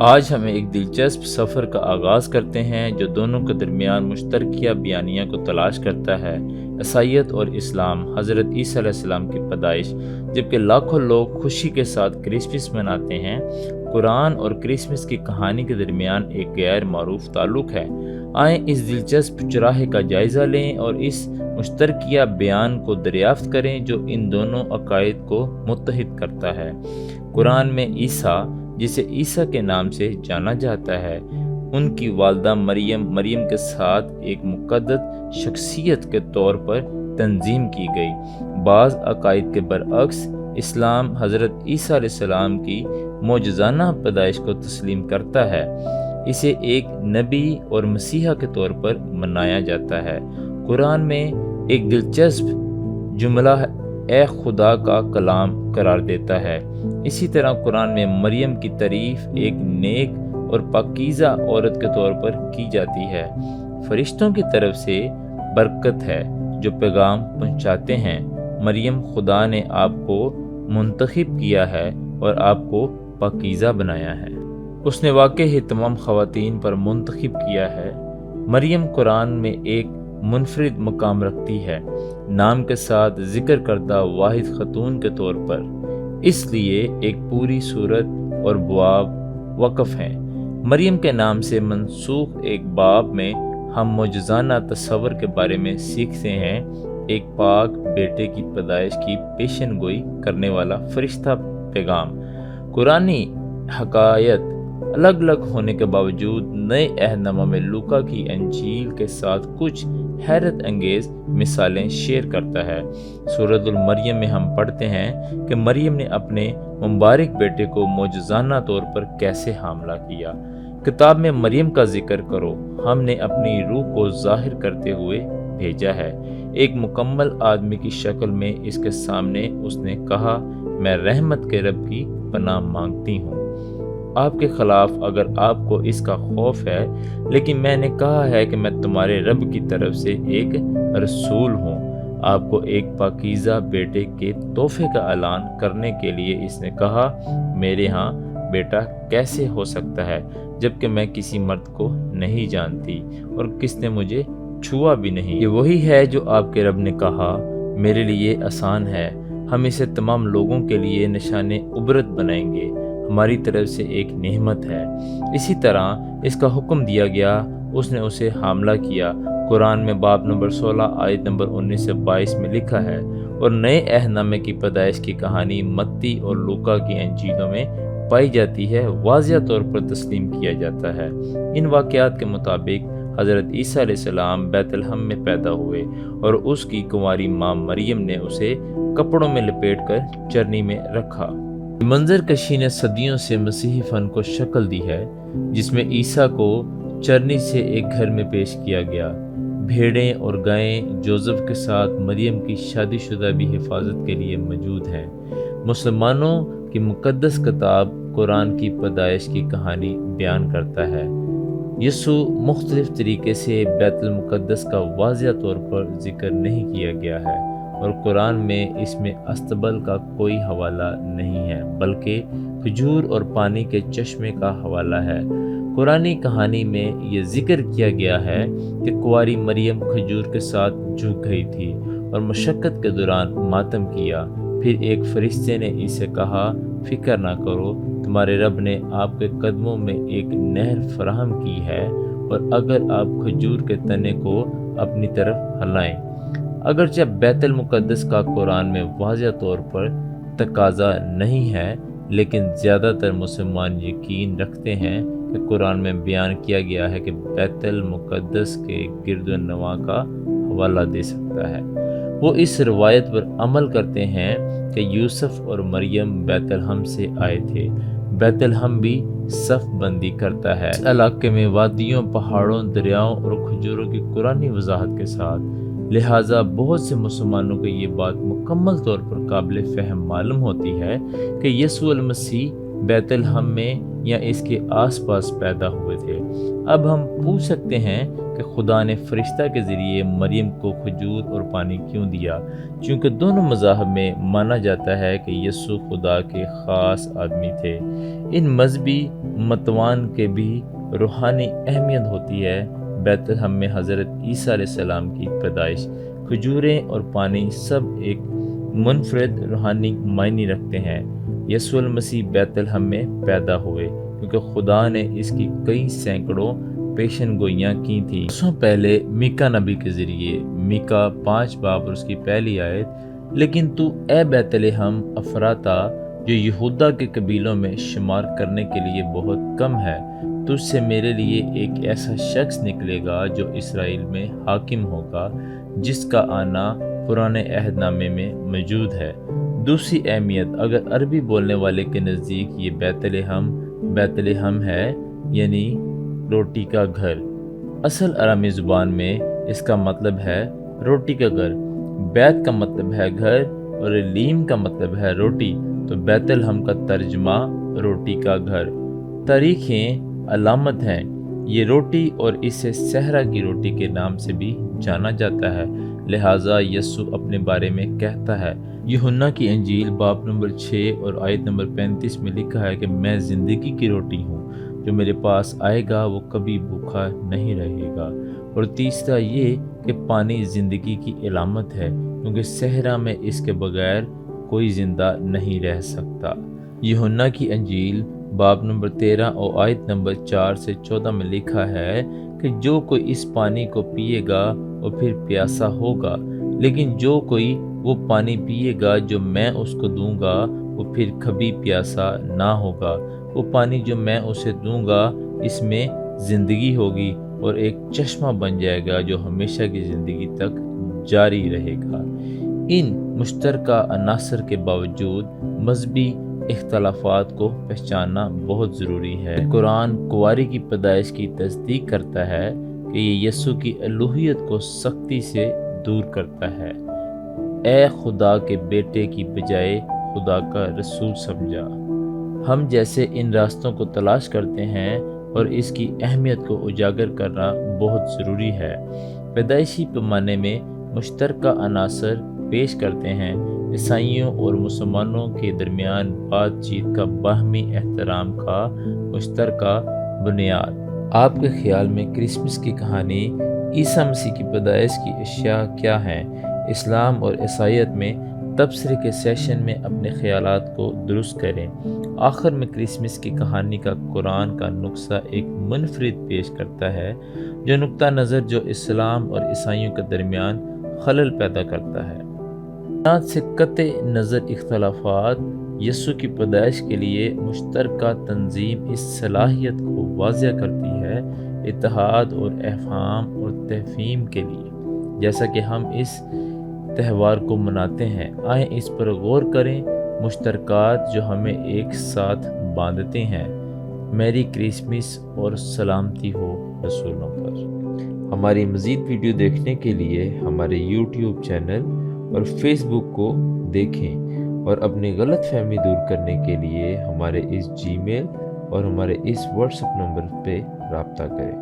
آج ہم ایک دلچسپ سفر کا آغاز کرتے ہیں جو دونوں کے درمیان مشترکہ بیانیہ کو تلاش کرتا ہے، عیسائیت اور اسلام، حضرت عیسیٰ علیہ السلام کی پیدائش۔ جبکہ لاکھوں لوگ خوشی کے ساتھ کرسمس مناتے ہیں، قرآن اور کرسمس کی کہانی کے درمیان ایک غیر معروف تعلق ہے۔ آئیں اس دلچسپ چراغے کا جائزہ لیں اور اس مشترکہ بیان کو دریافت کریں جو ان دونوں عقائد کو متحد کرتا ہے۔ قرآن میں عیسیٰ، جسے عیسیٰ کے نام سے جانا جاتا ہے، ان کی والدہ مریم کے ساتھ ایک مقدس شخصیت کے طور پر تنظیم کی گئی۔ بعض عقائد کے برعکس، اسلام حضرت عیسیٰ علیہ السلام کی معجزانہ پیدائش کو تسلیم کرتا ہے، اسے ایک نبی اور مسیحا کے طور پر منایا جاتا ہے۔ قرآن میں ایک دلچسپ جملہ اے خدا کا کلام قرار دیتا ہے۔ اسی طرح قرآن میں مریم کی تعریف ایک نیک اور پاکیزہ عورت کے طور پر کی جاتی ہے۔ فرشتوں کی طرف سے برکت ہے جو پیغام پہنچاتے ہیں۔ مریم، خدا نے آپ کو منتخب کیا ہے اور آپ کو پاکیزہ بنایا ہے۔ اس نے واقعی تمام خواتین پر منتخب کیا ہے۔ مریم قرآن میں ایک منفرد مقام رکھتی ہے، نام کے ساتھ ذکر کردہ واحد خاتون کے طور پر، اس لیے ایک پوری سورت اور بواب وقف ہیں۔ مریم کے نام سے منسوخ ایک باب میں ہم معجزانہ تصور کے بارے میں سیکھتے ہیں، ایک پاک بیٹے کی پیدائش کی پیشن گوئی کرنے والا فرشتہ پیغام۔ قرآنی حقائق الگ الگ ہونے کے باوجود نئے عہد نامہ میں لوکا کی انجیل کے ساتھ کچھ حیرت انگیز مثالیں شیئر کرتا ہے۔ سورۃ المریم میں ہم پڑھتے ہیں کہ مریم نے اپنے مبارک بیٹے کو معجزانہ طور پر کیسے حاملہ کیا۔ کتاب میں مریم کا ذکر کرو، ہم نے اپنی روح کو ظاہر کرتے ہوئے بھیجا ہے۔ ایک مکمل آدمی کی شکل میں اس کے سامنے اس نے کہا، میں رحمت کے رب کی پناہ مانگتی ہوں۔ آپ کے خلاف اگر آپ کو اس کا خوف ہے، لیکن میں نے کہا ہے کہ میں تمہارے رب کی طرف سے ایک رسول ہوں۔ آپ کو ایک پاکیزہ بیٹے کے تحفے کا اعلان کرنے کے لیے اس نے کہا، میرے ہاں بیٹا کیسے ہو سکتا ہے جبکہ میں کسی مرد کو نہیں جانتی اور کس نے مجھے چھوا بھی نہیں۔ یہ وہی ہے جو آپ کے رب نے کہا، میرے لیے آسان ہے، ہم اسے تمام لوگوں کے لیے نشان عبرت بنائیں گے، ہماری طرف سے ایک نعمت ہے۔ اسی طرح اس کا حکم دیا گیا، اس نے اسے حاملہ کیا۔ قرآن میں باب نمبر 16 آیت نمبر 19 سے 22 میں لکھا ہے، اور نئے عہد نامے کی پیدائش کی کہانی متی اور لوکا کی انجیلوں میں پائی جاتی ہے، واضح طور پر تسلیم کیا جاتا ہے۔ ان واقعات کے مطابق حضرت عیسیٰ علیہ السلام بیت لحم میں پیدا ہوئے اور اس کی کنواری ماں مریم نے اسے کپڑوں میں لپیٹ کر چرنی میں رکھا۔ منظر کشی نے صدیوں سے مسیحی فن کو شکل دی ہے، جس میں عیسیٰ کو چرنی سے ایک گھر میں پیش کیا گیا۔ بھیڑیں اور گائیں جوزف کے ساتھ مریم کی شادی شدہ بھی حفاظت کے لیے موجود ہیں۔ مسلمانوں کی مقدس کتاب قرآن کی پیدائش کی کہانی بیان کرتا ہے۔ یسوع مختلف طریقے سے بیت المقدس کا واضح طور پر ذکر نہیں کیا گیا ہے، اور قرآن میں اس میں استبل کا کوئی حوالہ نہیں ہے، بلکہ کھجور اور پانی کے چشمے کا حوالہ ہے۔ قرآنی کہانی میں یہ ذکر کیا گیا ہے کہ کنواری مریم کھجور کے ساتھ جھک گئی تھی اور مشقت کے دوران ماتم کیا۔ پھر ایک فرشتے نے اسے کہا، فکر نہ کرو، تمہارے رب نے آپ کے قدموں میں ایک نہر فراہم کی ہے، اور اگر آپ کھجور کے تنے کو اپنی طرف ہلائیں۔ اگرچہ بیت المقدس کا قرآن میں واضح طور پر تقاضا نہیں ہے، لیکن زیادہ تر مسلمان یقین رکھتے ہیں کہ قرآن میں بیان کیا گیا ہے کہ بیت المقدس کے گرد و نواح کا حوالہ دے سکتا ہے۔ وہ اس روایت پر عمل کرتے ہیں کہ یوسف اور مریم بیت لحم سے آئے تھے۔ بیت لحم بھی صف بندی کرتا ہے۔ اس علاقے میں وادیوں، پہاڑوں، دریاؤں اور کھجوروں کی قرآنی وضاحت کے ساتھ، لہٰذا بہت سے مسلمانوں کو یہ بات مکمل طور پر قابل فہم معلوم ہوتی ہے کہ یسوع المسیح بیت الحم میں یا اس کے آس پاس پیدا ہوئے تھے۔ اب ہم پوچھ سکتے ہیں کہ خدا نے فرشتہ کے ذریعے مریم کو کھجور اور پانی کیوں دیا؟ چونکہ دونوں مذاہب میں مانا جاتا ہے کہ یسوع خدا کے خاص آدمی تھے۔ ان مذہبی متوان کے بھی روحانی اہمیت ہوتی ہے۔ بیت الحم میں حضرت عیسیٰ علیہ السلام کی پیدائش، کھجوریں اور پانی سب ایک منفرد روحانی معنی رکھتے ہیں۔ یسوع المسیح بیت الحم میں پیدا ہوئے کیونکہ خدا نے اس کی کئی سینکڑوں پیشن گوئیاں کی تھیں۔ برسوں پہلے میکا نبی کے ذریعے، میکا 5 باب اور اس کی پہلی آیت، لیکن تو اے بیت الحم افراتا جو یہودا کے قبیلوں میں شمار کرنے کے لیے بہت کم ہے، تجھ سے میرے لیے ایک ایسا شخص نکلے گا جو اسرائیل میں حاکم ہوگا، جس کا آنا پرانے عہد نامے میں موجود ہے۔ دوسری اہمیت، اگر عربی بولنے والے کے نزدیک یہ بیت الحم ہے یعنی روٹی کا گھر۔ اصل ارامی زبان میں اس کا مطلب ہے روٹی کا گھر۔ بیت کا مطلب ہے گھر اور لیم کا مطلب ہے روٹی، تو بیت الحم کا ترجمہ روٹی کا گھر۔ تاریخیں علامت ہیں، یہ روٹی اور اسے صحرا کی روٹی کے نام سے بھی جانا جاتا ہے، لہٰذا یسوع اپنے بارے میں کہتا ہے۔ یوحنا کی انجیل باب نمبر 6 اور آیت نمبر 35 میں لکھا ہے کہ میں زندگی کی روٹی ہوں، جو میرے پاس آئے گا وہ کبھی بھوکا نہیں رہے گا۔ اور تیسرا یہ کہ پانی زندگی کی علامت ہے، کیونکہ صحرا میں اس کے بغیر کوئی زندہ نہیں رہ سکتا۔ یوحنا کی انجیل باب نمبر 13 اور آیت نمبر 4 سے 14 میں لکھا ہے کہ جو کوئی اس پانی کو پیے گا وہ پھر پیاسا ہوگا، لیکن جو کوئی وہ پانی پیے گا جو میں اس کو دوں گا وہ پھر کبھی پیاسا نہ ہوگا۔ وہ پانی جو میں اسے دوں گا اس میں زندگی ہوگی اور ایک چشمہ بن جائے گا جو ہمیشہ کی زندگی تک جاری رہے گا۔ ان مشترکہ عناصر کے باوجود مذہبی اختلافات کو پہچاننا بہت ضروری ہے۔ قرآن کنواری کی پیدائش کی تصدیق کرتا ہے کہ یہ یسوع کی الوہیت کو سختی سے دور کرتا ہے۔ اے خدا کے بیٹے کی بجائے خدا کا رسول سمجھا۔ ہم جیسے ان راستوں کو تلاش کرتے ہیں اور اس کی اہمیت کو اجاگر کرنا بہت ضروری ہے۔ پیدائشی پیمانے میں مشترکہ عناصر پیش کرتے ہیں۔ عیسائیوں اور مسلمانوں کے درمیان بات چیت کا باہمی احترام کا مشترکہ بنیاد۔ آپ کے خیال میں کرسمس کی کہانی، عیسیٰ مسیح کی پیدائش کی اشیاء کیا ہیں؟ اسلام اور عیسائیت میں تبصرے کے سیشن میں اپنے خیالات کو درست کریں۔ آخر میں کرسمس کی کہانی کا قرآن کا نقطہ ایک منفرد پیش کرتا ہے، جو نقطہ نظر جو اسلام اور عیسائیوں کے درمیان خلل پیدا کرتا ہے۔ بنیاد سے قطع نظر اختلافات یسوع کی پیدائش کے لیے مشترکہ تنظیم اس صلاحیت کو واضح کرتی ہے، اتحاد اور افہام اور تفہیم کے لیے۔ جیسا کہ ہم اس تہوار کو مناتے ہیں، آئیں اس پر غور کریں، مشترکات جو ہمیں ایک ساتھ باندھتے ہیں۔ میری کرسمس اور سلامتی ہو رسولوں پر۔ ہماری مزید ویڈیو دیکھنے کے لیے ہمارے یوٹیوب چینل اور فیس بک کو دیکھیں، اور اپنی غلط فہمی دور کرنے کے لیے ہمارے اس جی میل اور ہمارے اس واٹس ایپ نمبر پہ رابطہ کریں۔